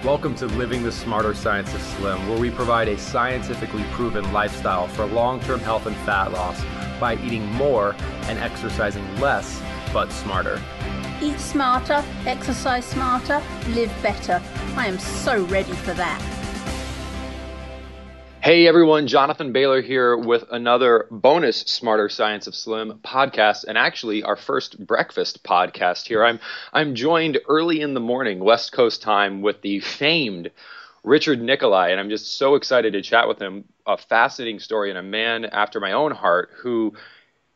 Welcome to Living the Smarter Science of Slim, where we provide a scientifically proven lifestyle for long-term health and fat loss by eating more and exercising less, but smarter. Eat smarter, exercise smarter, live better. I am so ready for that. Hey everyone, Jonathan Bailor here with another bonus Smarter Science of Slim podcast, and actually our first breakfast podcast here. I'm joined early in the morning, West Coast time, with the famed Richard Nikoley, and I'm just so excited to chat with him. A fascinating story and a man after my own heart who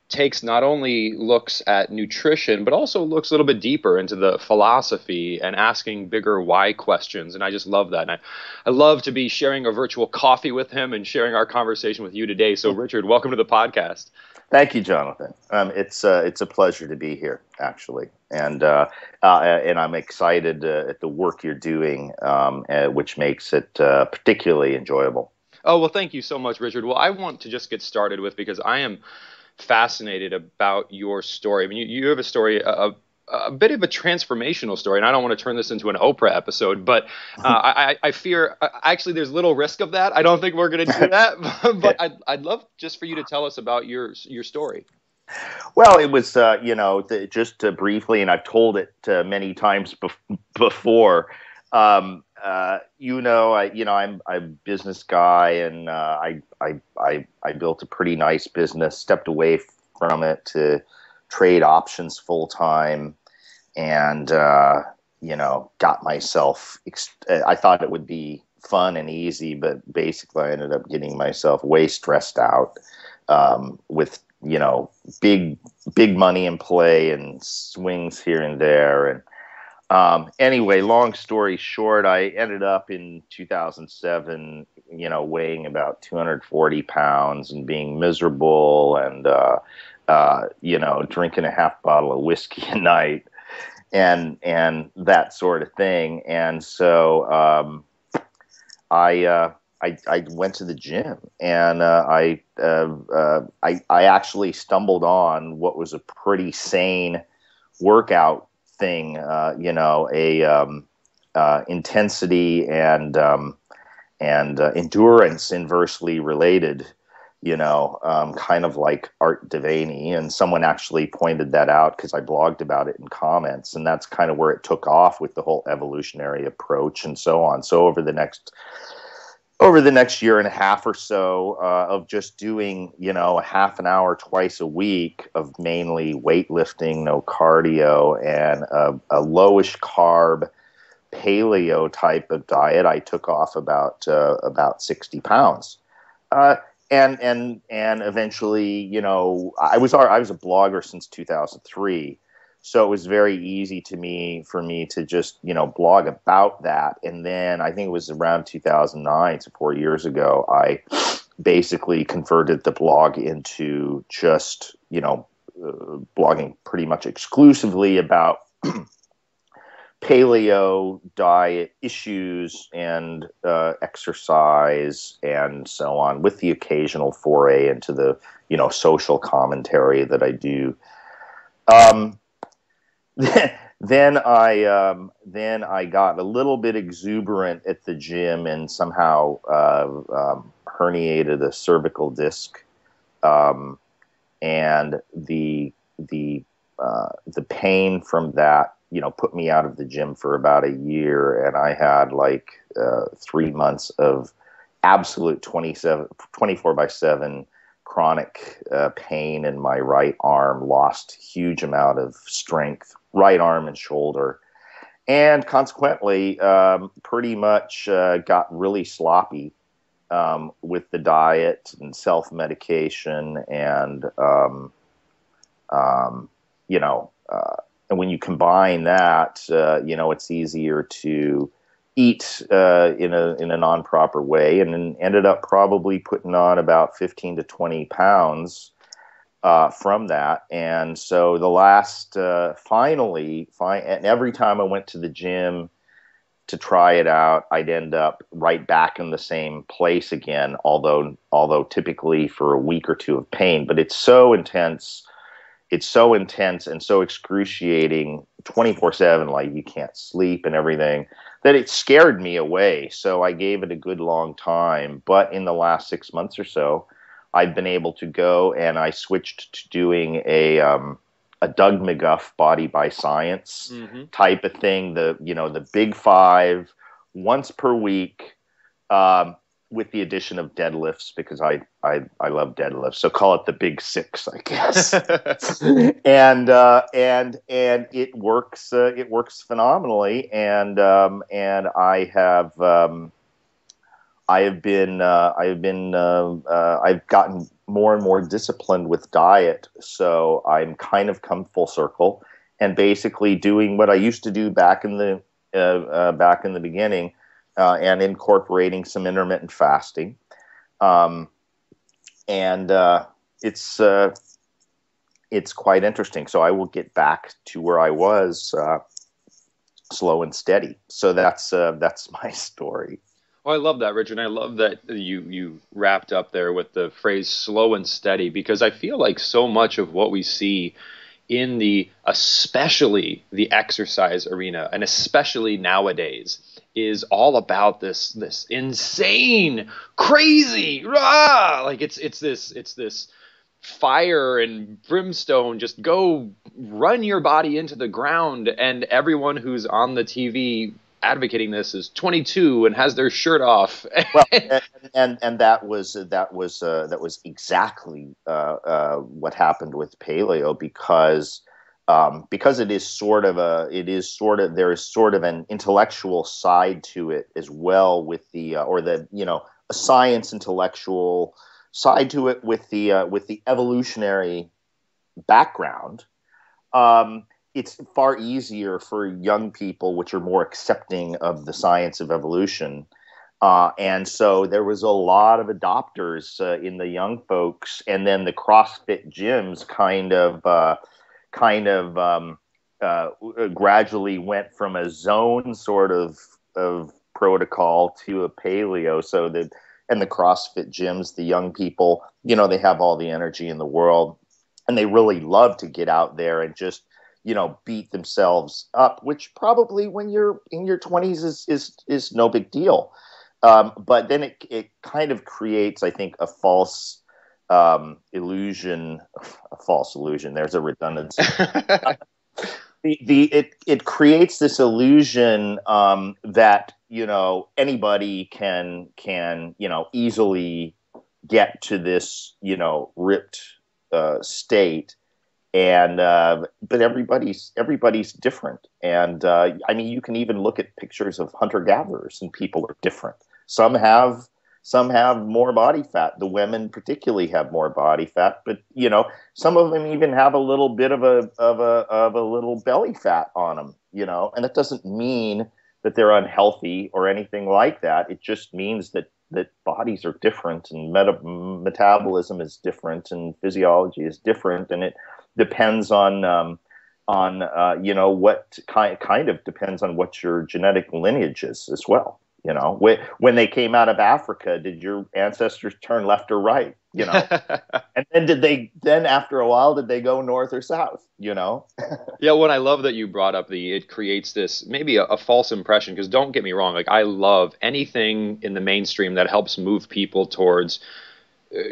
takes not only looks at nutrition, but also looks a little bit deeper into the philosophy and asking bigger why questions. And I just love that. And I love to be sharing a virtual coffee with him and sharing our conversation with you today. So Richard, welcome to the podcast. Thank you, Jonathan. It's a pleasure to be here, actually. And I'm excited at the work you're doing, which makes it particularly enjoyable. Oh, well, thank you so much, Richard. Well, I want to just get started with, because I am fascinated about your story. I mean, you have a story, a bit of a transformational story, and I don't want to turn this into an Oprah episode, but I fear, actually, there's little risk of that. I don't think we're going to do that, but I'd love just for you to tell us about your story. Well, it was, just briefly, and I've told it many times before. I'm a business guy, and I built a pretty nice business, stepped away from it to trade options full time, and got myself. I thought it would be fun and easy, but basically I ended up getting myself way stressed out with big money in play and swings here and there. And anyway, long story short, I ended up in 2007, weighing about 240 pounds and being miserable and, drinking a half bottle of whiskey a night and that sort of thing. And so, I went to the gym, and I actually stumbled on what was a pretty sane workout thing, intensity and endurance inversely related, kind of like Art Devaney. And someone actually pointed that out because I blogged about it in comments, and that's kind of where it took off with the whole evolutionary approach and so on. So over the next year and a half or so of just doing, a half an hour twice a week of mainly weightlifting, no cardio, and a lowish carb paleo type of diet, I took off about 60 pounds. And eventually, I was a blogger since 2003. So it was very easy for me to just, blog about that. And then I think it was around 2009, so 4 years ago, I basically converted the blog into just, blogging pretty much exclusively about paleo diet issues and exercise and so on, with the occasional foray into the, social commentary that I do. Then I got a little bit exuberant at the gym and somehow herniated a cervical disc, and the pain from that, put me out of the gym for about a year, and I had 3 months of absolute 24/7 chronic pain in my right arm, lost huge amount of strength, right arm and shoulder, and consequently pretty much got really sloppy with the diet and self-medication, and and when you combine that, it's easier to eat in a non-proper way, and then ended up probably putting on about 15 to 20 pounds from that. And so the last, and every time I went to the gym to try it out, I'd end up right back in the same place again, although typically for a week or two of pain. But it's so intense and so excruciating 24/7, like you can't sleep and everything, that it scared me away. So I gave it a good long time. But in the last 6 months or so, I've been able to go, and I switched to doing a Doug McGuff Body by Science type of thing. The big 5 once per week, with the addition of deadlifts, because I love deadlifts. So call it the big 6, I guess. and it works phenomenally. And I've gotten more and more disciplined with diet. So I'm kind of come full circle, and basically doing what I used to do back in the beginning, and incorporating some intermittent fasting. It's quite interesting. So I will get back to where I was, slow and steady. So that's my story. Oh, I love that, Richard. And I love that you wrapped up there with the phrase slow and steady, because I feel like so much of what we see in especially the exercise arena, and especially nowadays, is all about this insane, crazy, like it's this fire and brimstone, just go run your body into the ground, and everyone who's on the TV advocating this is 22 and has their shirt off. Well, and that was exactly what happened with paleo, because it is sort of there is sort of an intellectual side to it as well, with a science intellectual side to it with the evolutionary background. It's far easier for young people, which are more accepting of the science of evolution. And so there was a lot of adopters in the young folks, and then the CrossFit gyms gradually went from a zone sort of protocol to a paleo. So that, and the CrossFit gyms, the young people, they have all the energy in the world, and they really love to get out there and just, beat themselves up, which probably when you're in your 20s is no big deal. But then it kind of creates, I think, a false illusion. There's a redundancy. It creates this illusion that anybody can easily get to this ripped state. And but everybody's different, and I mean, you can even look at pictures of hunter-gatherers, and people are different. Some have more body fat. The women particularly have more body fat, but some of them even have a little bit of a little belly fat on them. And that doesn't mean that they're unhealthy or anything like that. It just means that bodies are different, and metabolism is different, and physiology is different, and it depends on what kind of depends on what your genetic lineage is as well. When they came out of Africa, did your ancestors turn left or right? And then after a while, did they go north or south? Yeah, well, I love that you brought up it creates this maybe a false impression, because don't get me wrong, like I love anything in the mainstream that helps move people towards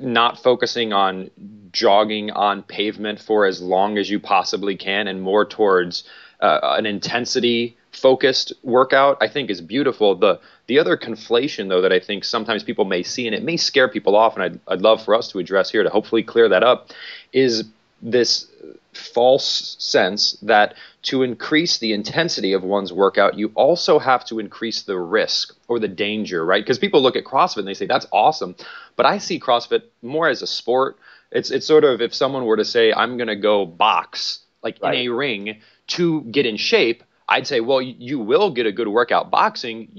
not focusing on jogging on pavement for as long as you possibly can, and more towards an intensity focused workout, I think is beautiful. The other conflation, though, that I think sometimes people may see, and it may scare people off, and I'd love for us to address here to hopefully clear that up, is this false sense that to increase the intensity of one's workout, you also have to increase the risk or the danger, right? Because people look at CrossFit and they say, that's awesome. But I see CrossFit more as a sport. It's sort of, if someone were to say, I'm going to go box, like right, in a ring to get in shape, I'd say, well, you will get a good workout boxing.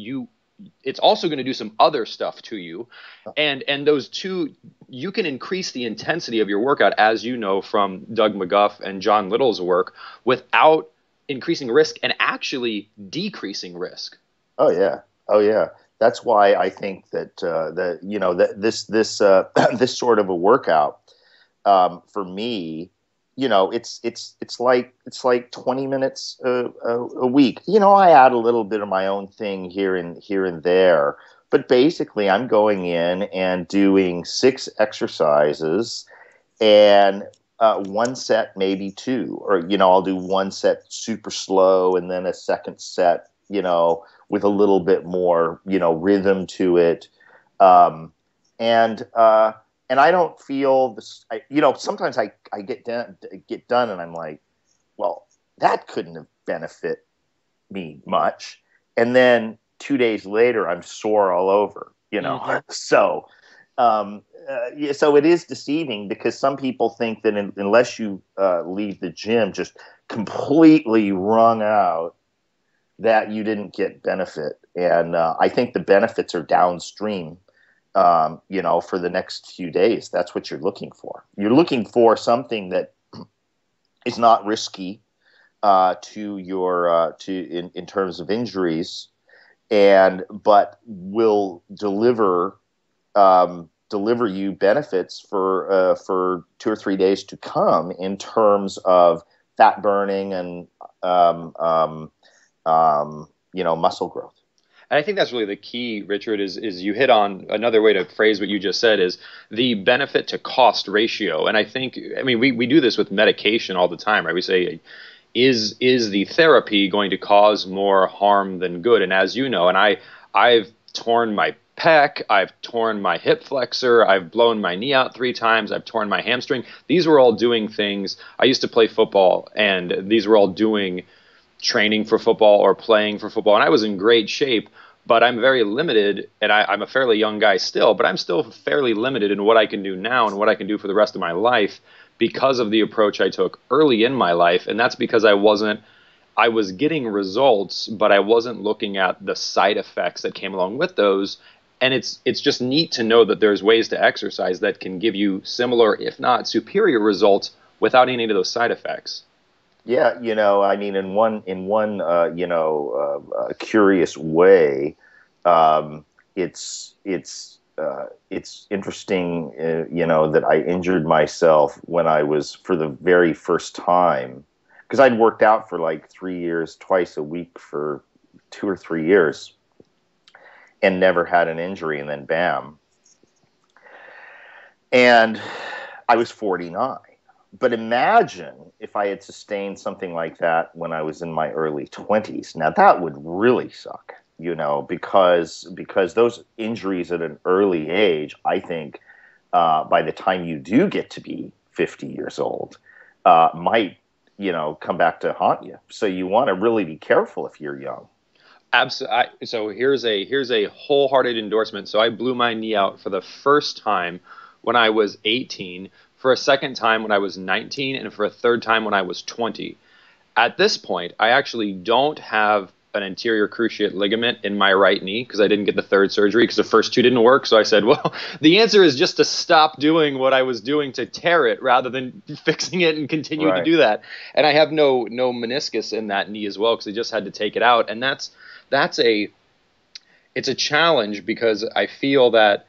It's also going to do some other stuff to you. And those two, you can increase the intensity of your workout, as you know from Doug McGuff and John Little's work, without increasing risk and actually decreasing risk. Oh yeah. That's why I think that this this sort of a workout, for me, it's like 20 minutes a week. I add a little bit of my own thing here and there, but basically I'm going in and doing 6 exercises and one set, maybe 2, or I'll do one set super slow and then a second set, with a little bit more, rhythm to it, and I don't feel this. Sometimes I get done, and I'm like, well, that couldn't have benefit me much. And then 2 days later, I'm sore all over. Mm-hmm. So, so it is deceiving because some people think that unless you leave the gym just completely wrung out, that you didn't get benefit. And I think the benefits are downstream. For the next few days, that's what you're looking for. You're looking for something that is not risky to your in terms of injuries, but will deliver you benefits for 2 or 3 days to come in terms of fat burning and muscle growth. And I think that's really the key, Richard, is you hit on another way to phrase what you just said is the benefit to cost ratio. And we do this with medication all the time, right? We say, is the therapy going to cause more harm than good? And as you know, and I've torn my pec, I've torn my hip flexor, I've blown my knee out 3 times, I've torn my hamstring. These were all doing things. I used to play football, and these were all doing training for football or playing for football, and I was in great shape, but I'm very limited, and I'm a fairly young guy still, but I'm still fairly limited in what I can do now and what I can do for the rest of my life because of the approach I took early in my life. And that's because I was getting results, but I wasn't looking at the side effects that came along with those. And it's just neat to know that there's ways to exercise that can give you similar, if not superior results without any of those side effects. Yeah, in one curious way, it's interesting, that I injured myself when I was, for the very first time, because I'd worked out for like 3 years, twice a week for 2 or 3 years, and never had an injury, and then bam, and I was 49. But imagine if I had sustained something like that when I was in my early 20s. Now that would really suck, because those injuries at an early age, I think, by the time you do get to be 50 years old, might, come back to haunt you. So you want to really be careful if you're young. Absolutely. So here's a wholehearted endorsement. So I blew my knee out for the first time when I was 18. For a second time when I was 19, and for a third time when I was 20. At this point, I actually don't have an anterior cruciate ligament in my right knee because I didn't get the third surgery because the first 2 didn't work. So I said, well, the answer is just to stop doing what I was doing to tear it rather than fixing it and continue to do that. And I have no meniscus in that knee as well because I just had to take it out. And it's a challenge because I feel that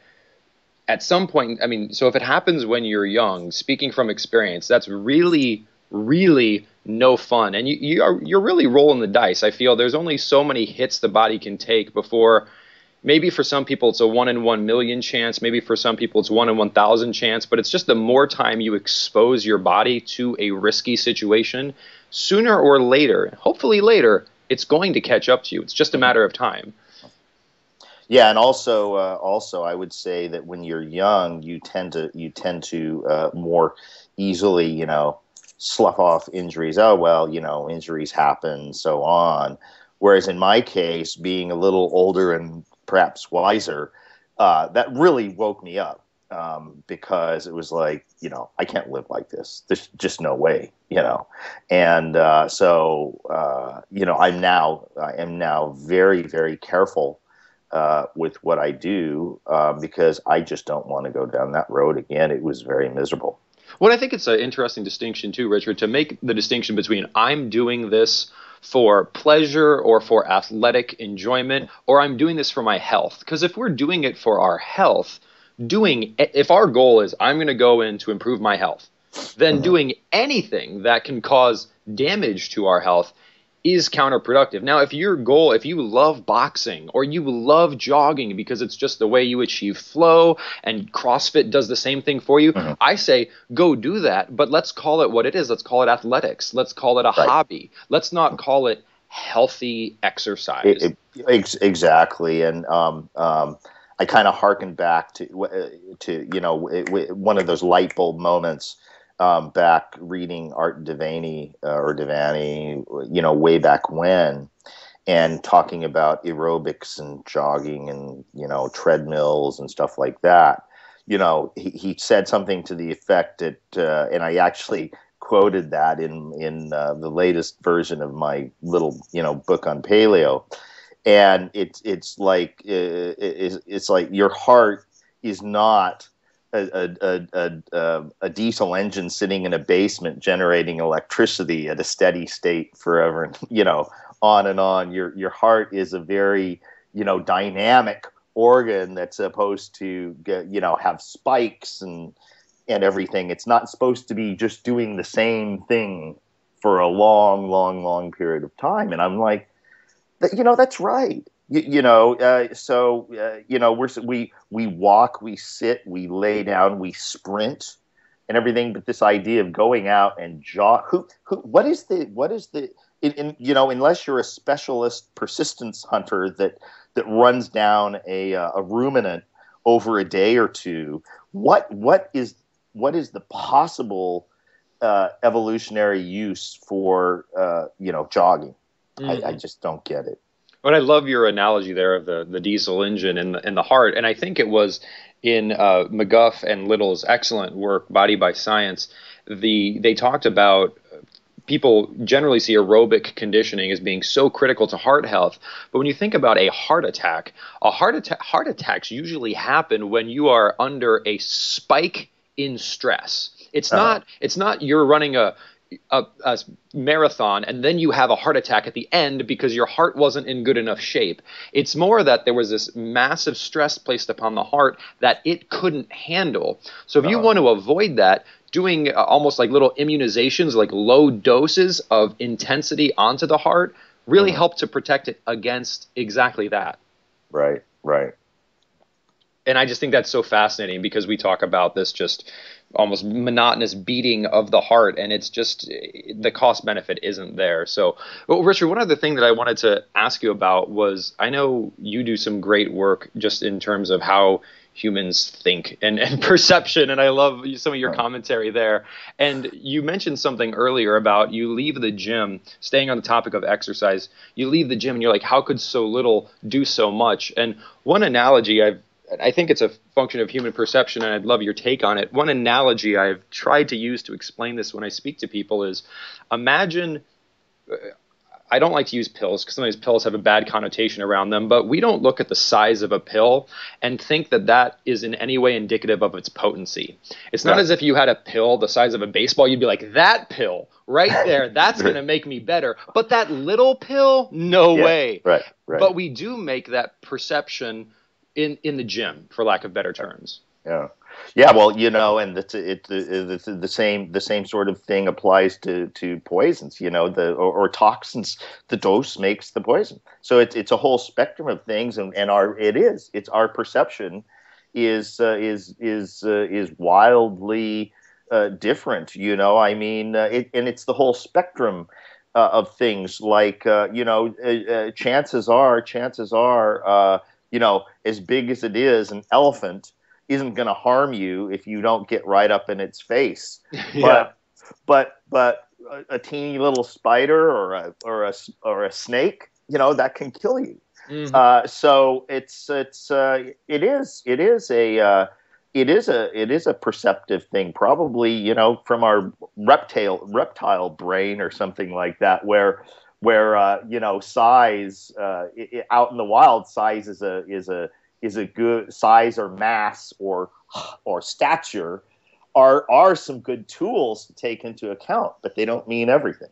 at some point, so if it happens when you're young, speaking from experience, that's really, really no fun. And you're really rolling the dice. I feel there's only so many hits the body can take before, maybe for some people it's a 1 in 1 million chance, maybe for some people it's 1 in 1,000 chance, but it's just the more time you expose your body to a risky situation, sooner or later, hopefully later, it's going to catch up to you. It's just a matter of time. Yeah, and also I would say that when you're young, you tend to more easily, slough off injuries. Oh well, injuries happen, so on. Whereas in my case, being a little older and perhaps wiser, that really woke me up because it was like, I can't live like this. There's just no way, And so I am now very, very careful with what I do because I just don't want to go down that road again. It was very miserable. Well, I think it's an interesting distinction too, Richard, to make the distinction between I'm doing this for pleasure or for athletic enjoyment, or I'm doing this for my health. Because if we're doing it for our health, if our goal is I'm going to go in to improve my health, then doing anything that can cause damage to our health is counterproductive. Now, if you love boxing or you love jogging because it's just the way you achieve flow, and CrossFit does the same thing for you, I say go do that, but let's call it what it is. Let's call it athletics. Let's call it a hobby. Let's not call it healthy exercise. Exactly. And I kind of harken back to one of those light bulb moments back reading Art Devaney way back when, and talking about aerobics and jogging and, treadmills and stuff like that. He said something to the effect that, and I actually quoted that in the latest version of my little, book on paleo. And it's like your heart is not a diesel engine sitting in a basement generating electricity at a steady state forever, and on and on. Your heart is a very dynamic organ that's supposed to have spikes and everything. It's not supposed to be just doing the same thing for a long period of time. And I'm like, that's right. We walk, we sit, we lay down, we sprint, and everything. But this idea of going out and jog, unless you're a specialist persistence hunter that runs down a ruminant over a day or two, what is the possible evolutionary use for jogging? I just don't get it. But I love your analogy there of the diesel engine and the heart. And I think it was in McGuff and Little's excellent work, Body by Science. They talked about people generally see aerobic conditioning as being so critical to heart health. But when you think about a heart attacks usually happen when you are under a spike in stress. It's not you're running a marathon and then you have a heart attack at the end because your heart wasn't in good enough shape. It's more that there was this massive stress placed upon the heart that it couldn't handle. So if you want to avoid that, doing almost like little immunizations, like low doses of intensity onto the heart, really help to protect it against exactly that. Right. And I just think that's so fascinating because we talk about this just almost monotonous beating of the heart, and it's just the cost benefit isn't there. So, Richard, one other thing that I wanted to ask you about was, I know you do some great work just in terms of how humans think and perception, and I love some of your commentary there. And you mentioned something earlier about you leave the gym, staying on the topic of exercise, you leave the gym and you're like, how could so little do so much? And one analogy I think it's a function of human perception, and I'd love your take on it. One analogy I've tried to use to explain this when I speak to people is, imagine, I don't like to use pills because sometimes pills have a bad connotation around them, but we don't look at the size of a pill and think that is in any way indicative of its potency. It's not as if you had a pill the size of a baseball, you'd be like, that pill right there, that's going to make me better. But that little pill, no way. Right. But we do make that perception in the gym, for lack of better terms. Yeah. Well, and the same sort of thing applies to poisons, or toxins. The dose makes the poison. So it's a whole spectrum of things, and our perception is wildly different. And it's the whole spectrum of things. Like chances are. As big as it is, an elephant isn't going to harm you if you don't get right up in its face. But a teeny little spider or a snake, that can kill you. So it is a perceptive thing, probably, from our reptile brain or something like that, where size out in the wild, size is a good size, or mass or stature are some good tools to take into account, but they don't mean everything.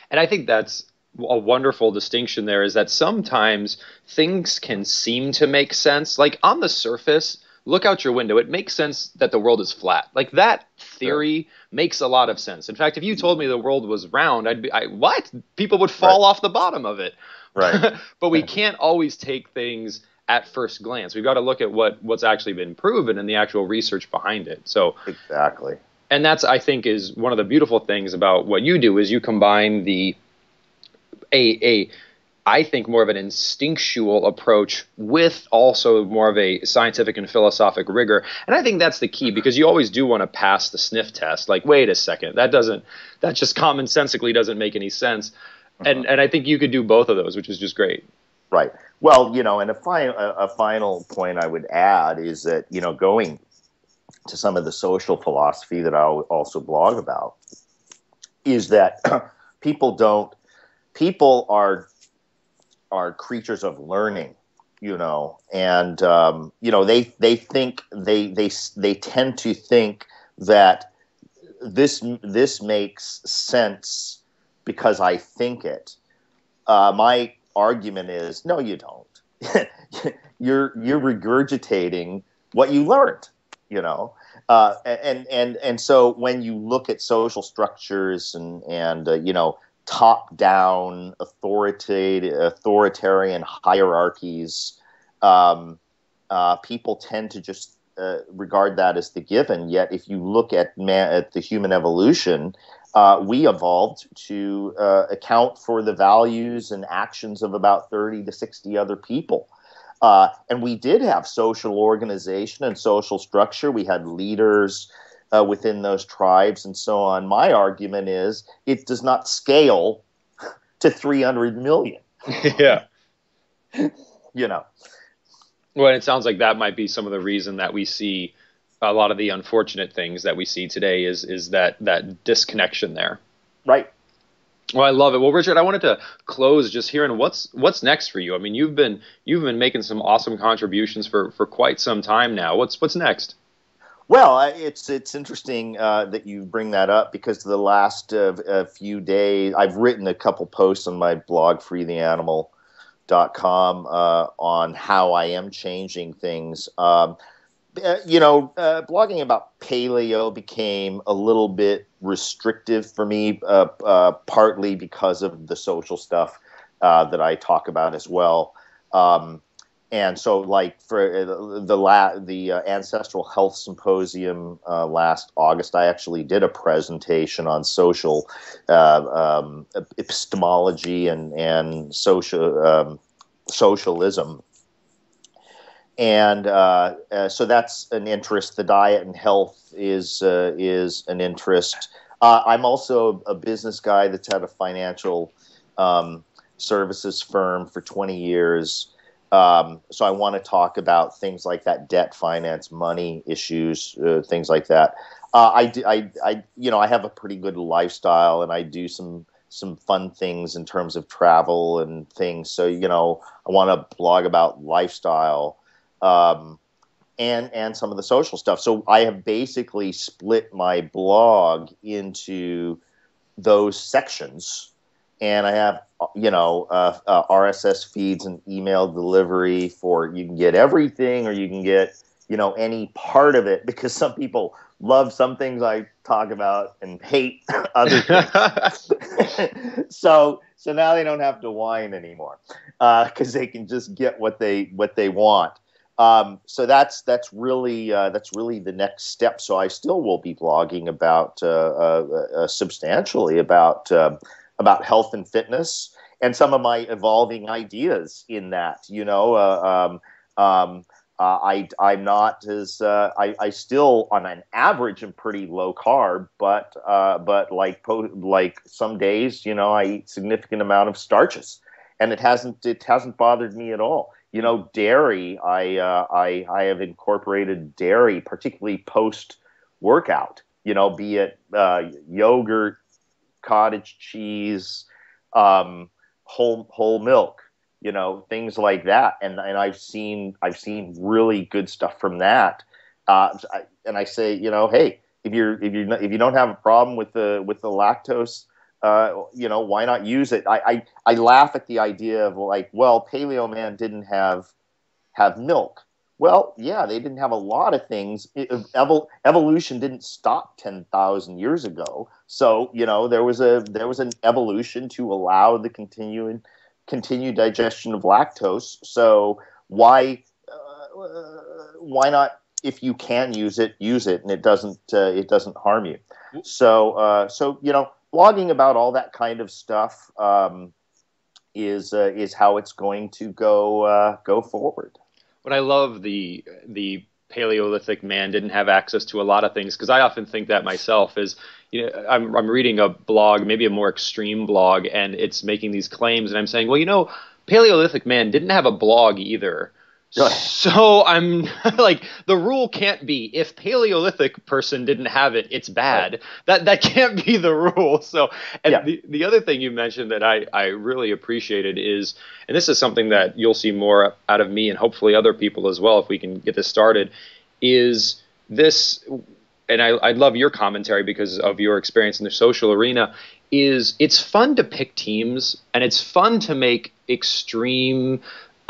And I think that's a wonderful distinction there, is that sometimes things can seem to make sense. Like on the surface, look out your window. It makes sense that the world is flat. Like that theory makes a lot of sense. In fact, if you told me the world was round, what? People would fall off the bottom of it. Right. But we can't always take things at first glance. We've got to look at what's actually been proven and the actual research behind it. So Exactly. and that's, I think, is one of the beautiful things about what you do is you combine I think more of an instinctual approach with also more of a scientific and philosophic rigor. And I think that's the key, because you always do want to pass the sniff test. Like, wait a second, that just commonsensically doesn't make any sense. And I think you could do both of those, which is just great. Right. Well, and a final point I would add is that, going to some of the social philosophy that I also blog about is that people are creatures of learning, and they think they tend to think that this makes sense because I think it. My argument is, no, you don't. You're regurgitating what you learned, and so when you look at social structures and top-down authoritarian hierarchies, people tend to just regard that as the given. Yet, if you look at the human evolution, we evolved to account for the values and actions of about 30 to 60 other people. And we did have social organization and social structure. We had leaders within those tribes and so on. My argument is it does not scale to 300 million. Yeah. Well, it sounds like that might be some of the reason that we see a lot of the unfortunate things that we see today is that disconnection there. Right. Well, I love it. Well, Richard, I wanted to close just hearing what's next for you. I mean, you've been making some awesome contributions for quite some time now. What's next? Well, it's interesting that you bring that up, because the last few days I've written a couple posts on my blog, freetheanimal.com, on how I am changing things. Blogging about paleo became a little bit restrictive for me, partly because of the social stuff that I talk about as well. And so, like for the Ancestral Health Symposium last August, I actually did a presentation on social epistemology and socialism. And so that's an interest. The diet and health is an interest. I'm also a business guy that's had a financial services firm for 20 years. So I want to talk about things like that, debt, finance, money issues, things like that. I have a pretty good lifestyle, and I do some fun things in terms of travel and things. So, I want to blog about lifestyle, and some of the social stuff. So I have basically split my blog into those sections, and I have, RSS feeds and email delivery for, you can get everything or you can get, any part of it, because some people love some things I talk about and hate other things. So now they don't have to whine anymore, because they can just get what they want. So that's really the next step. So I still will be blogging about substantially about health and fitness and some of my evolving ideas in that. I'm not as I still on an average am pretty low carb, but like some days, I eat significant amount of starches, and it hasn't bothered me at all. Dairy, I have incorporated dairy, particularly post workout, be it yogurt, cottage cheese, whole milk, things like that. And I've seen really good stuff from that. And I say, hey, if you don't have a problem with the lactose, why not use it? I laugh at the idea of like, well, Paleo Man didn't have milk. Well, yeah, they didn't have a lot of things. Evolution didn't stop 10,000 years ago. So, there was an evolution to allow the continued digestion of lactose. So why not, if you can use it, and it doesn't harm you. So blogging about all that kind of stuff is how it's going to go forward. But I love the Paleolithic man didn't have access to a lot of things, because I often think that myself is, I'm reading a blog, maybe a more extreme blog, and it's making these claims, and I'm saying, well, Paleolithic man didn't have a blog either. So I'm like, the rule can't be, if Paleolithic person didn't have it, it's bad. That can't be the rule. So, and the other thing you mentioned that I really appreciated is, and this is something that you'll see more out of me and hopefully other people as well, if we can get this started, is this, and I'd love your commentary because of your experience in the social arena, is it's fun to pick teams, and it's fun to make extreme,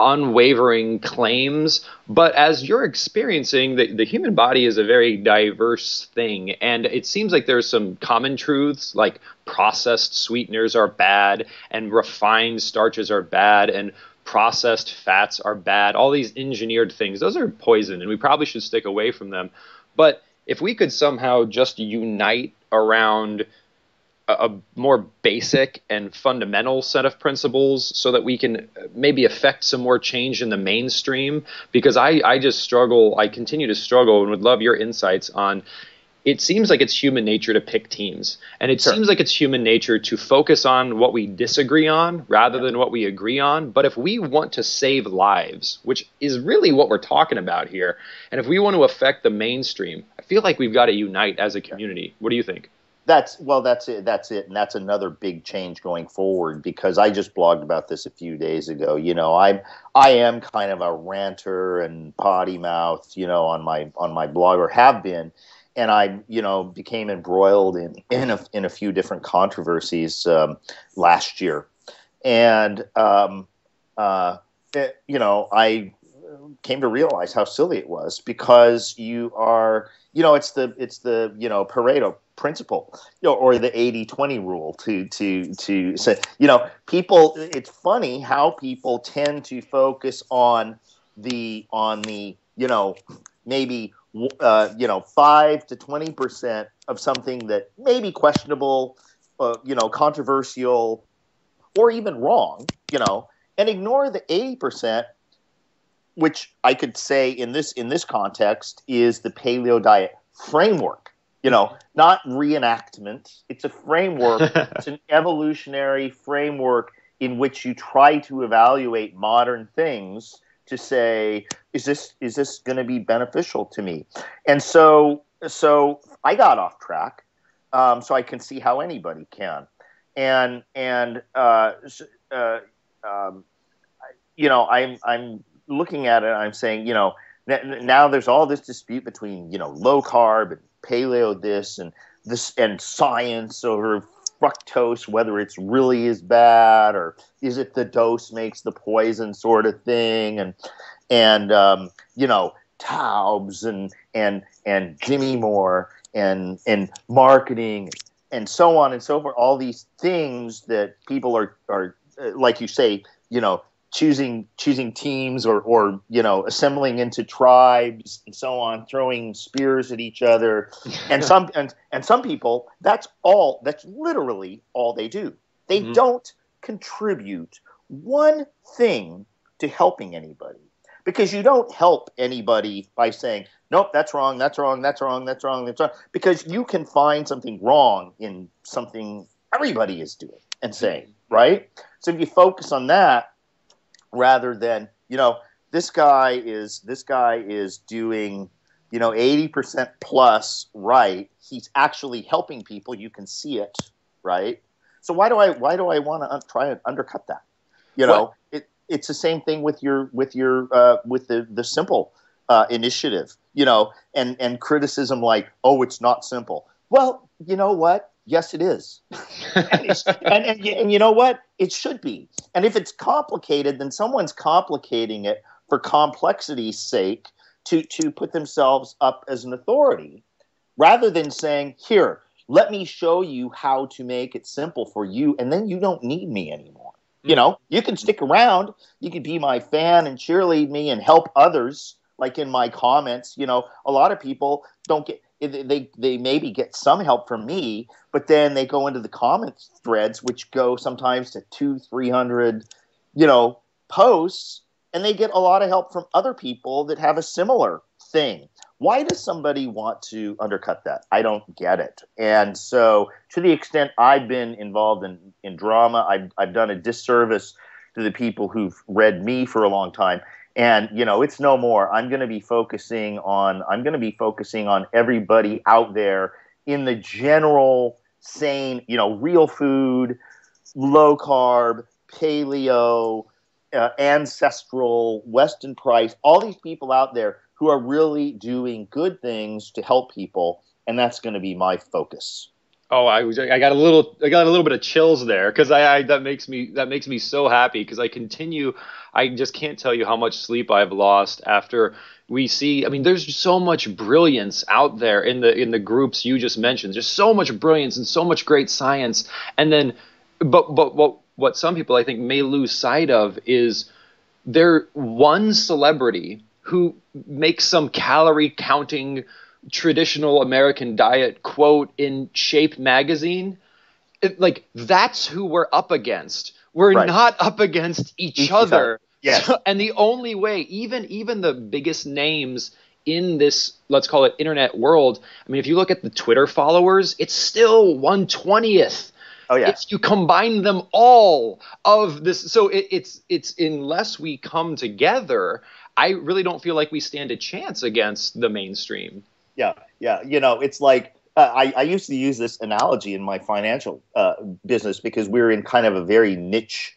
unwavering claims, but as you're experiencing, the human body is a very diverse thing, and it seems like there's some common truths, like processed sweeteners are bad, and refined starches are bad, and processed fats are bad. All these engineered things, those are poison, and we probably should stick away from them. But if we could somehow just unite around a more basic and fundamental set of principles so that we can maybe affect some more change in the mainstream, because I just struggle, I continue to struggle, and would love your insights on, it seems like it's human nature to pick teams, and it seems like it's human nature to focus on what we disagree on rather than what we agree on. But if we want to save lives, which is really what we're talking about here, and if we want to affect the mainstream, I feel like we've got to unite as a community. What do you think? That's it. And that's another big change going forward, because I just blogged about this a few days ago. I am kind of a ranter and potty mouth, on my blog, or have been. And I, became embroiled in a few different controversies last year. And, I came to realize how silly it was, because you are, it's the Pareto principle, or the 80-20 rule to say, people, it's funny how people tend to focus on the maybe 5 to 20% of something that may be questionable, controversial, or even wrong, and ignore the 80%, which I could say in this context is the paleo diet framework. Not reenactment. It's a framework. It's an evolutionary framework in which you try to evaluate modern things to say, is this going to be beneficial to me? And so I got off track. So I can see how anybody can. And I'm looking at it. I'm saying, now there's all this dispute between, low carb and paleo and science over fructose, whether it's really as bad, or is it the dose makes the poison sort of thing, and Taubes and Jimmy Moore and marketing and so on and so forth. All these things that people are like you say, choosing teams or assembling into tribes and so on, throwing spears at each other, and some people, that's literally all they do. They don't contribute one thing to helping anybody, because you don't help anybody by saying, nope, that's wrong, that's wrong, that's wrong, that's wrong, that's wrong, because you can find something wrong in something everybody is doing and saying, right? So if you focus on that, rather than, this guy is doing, 80% plus right. He's actually helping people. You can see it, right? So why do I want to try and undercut that? It's the same thing with the simple initiative, and criticism like, oh, it's not simple. Well, you know what? Yes, it is. and you know what? It should be. And if it's complicated, then someone's complicating it for complexity's sake, to put themselves up as an authority, rather than saying, here, let me show you how to make it simple for you, and then you don't need me anymore. You know, you can stick around, you can be my fan and cheerlead me and help others, like in my comments. You know, a lot of people don't get, they maybe get some help from me, but then they go into the comments threads, which go sometimes to 200-300, you know, posts, and they get a lot of help from other people that have a similar thing. Why does somebody want to undercut that? I don't get it. And so, to the extent I've been involved in drama, I've done a disservice to the people who've read me for a long time. And, you know, it's no more. I'm going to be focusing on everybody out there in the general sane, you know, real food, low carb, paleo, ancestral, Weston Price, all these people out there who are really doing good things to help people, and that's going to be my focus. Oh, I got a little bit of chills there, because that makes me so happy, because I just can't tell you how much sleep I've lost after we see. I mean, there's so much brilliance out there in the groups you just mentioned. There's so much brilliance and so much great science, and then but what some people I think may lose sight of is there one celebrity who makes some calorie counting traditional American diet quote in Shape magazine. Like, that's who we're up against. We're Right. not up against each other. Yes. So, and the only way, even the biggest names in this, let's call it, internet world, I mean, if you look at the Twitter followers, it's still 1/20th. Oh, yeah. If you combine them all of this, so it's unless we come together, I really don't feel like we stand a chance against the mainstream. Yeah. You know, it's like I used to use this analogy in my financial business, because we're in kind of a very niche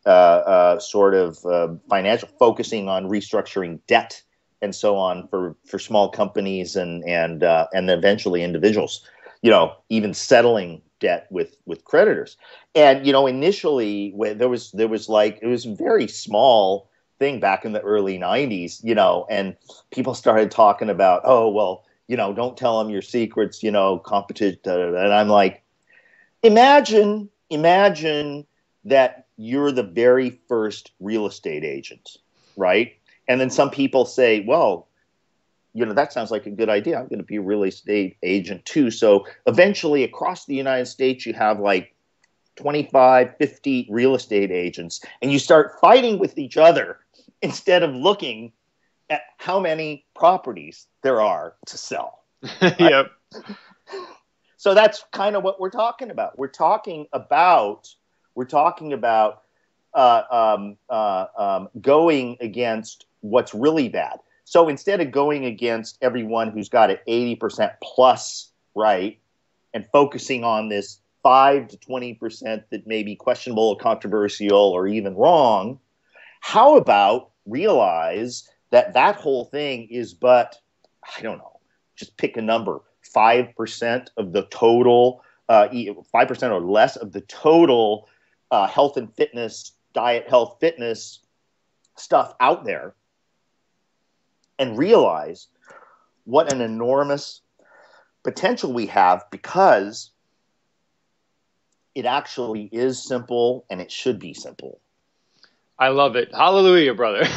sort of financial, focusing on restructuring debt and so on for small companies and eventually individuals. You know, even settling debt with creditors. And, you know, initially there was like, it was a very small thing back in the early 90s, you know, and people started talking about, oh, well, you know, don't tell them your secrets, you know, competition. And I'm like, imagine that you're the very first real estate agent, right? And then some people say, well, you know, that sounds like a good idea. I'm going to be a real estate agent too. So eventually across the United States, you have like 25, 50 real estate agents, and you start fighting with each other instead of looking at how many properties there are to sell. Right? Yep. So that's kind of what we're talking about. We're talking about going against what's really bad. So instead of going against everyone who's got an 80% plus, right, and focusing on this 5 to 20% that may be questionable or controversial or even wrong, how about realize that whole thing is but, I don't know, just pick a number, 5% of the total, 5% or less of the total health and fitness, diet, health, fitness stuff out there, and realize what an enormous potential we have, because it actually is simple, and it should be simple. I love it. Hallelujah, brother.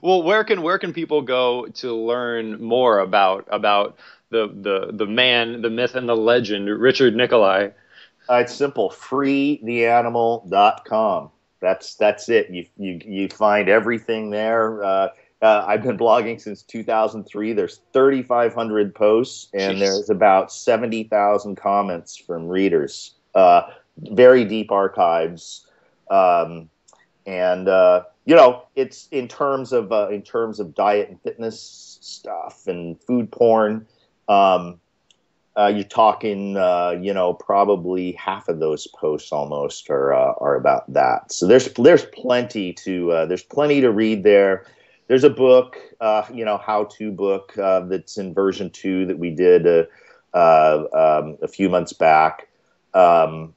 Well, where can people go to learn more about the man, the myth, and the legend, Richard Nikoley? It's simple. freetheanimal.com. That's it. You find everything there. I've been blogging since 2003. There's 3,500 posts, and there's about 70,000 comments from readers. Very deep archives, and you know, it's in terms of diet and fitness stuff and food porn. You're talking, you know, probably half of those posts almost are about that. So there's plenty to read there. There's a book, you know, how-to book that's in version 2 that we did a few months back, and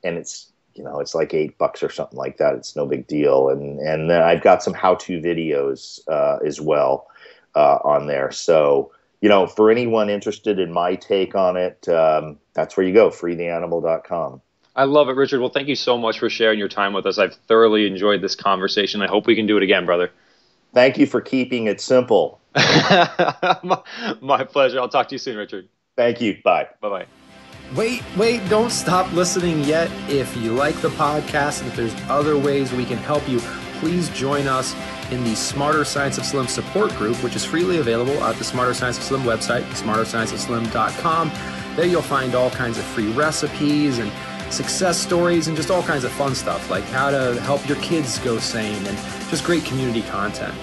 it's it's like $8 or something like that. It's no big deal. And then I've got some how-to videos as well on there. So, for anyone interested in my take on it, that's where you go, freetheanimal.com. I love it, Richard. Well, thank you so much for sharing your time with us. I've thoroughly enjoyed this conversation. I hope we can do it again, brother. Thank you for keeping it simple. My pleasure. I'll talk to you soon, Richard. Thank you. Bye. Bye-bye. Wait, don't stop listening yet. If you like the podcast and if there's other ways we can help you, please join us in the Smarter Science of Slim support group, which is freely available at the Smarter Science of Slim website, smarterscienceofslim.com. There you'll find all kinds of free recipes and success stories and just all kinds of fun stuff, like how to help your kids go sane and just great community content.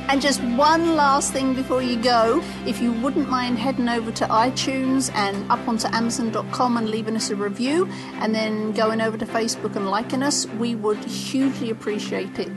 And just one last thing before you go, if you wouldn't mind heading over to iTunes and up onto Amazon.com and leaving us a review, and then going over to Facebook and liking us, we would hugely appreciate it.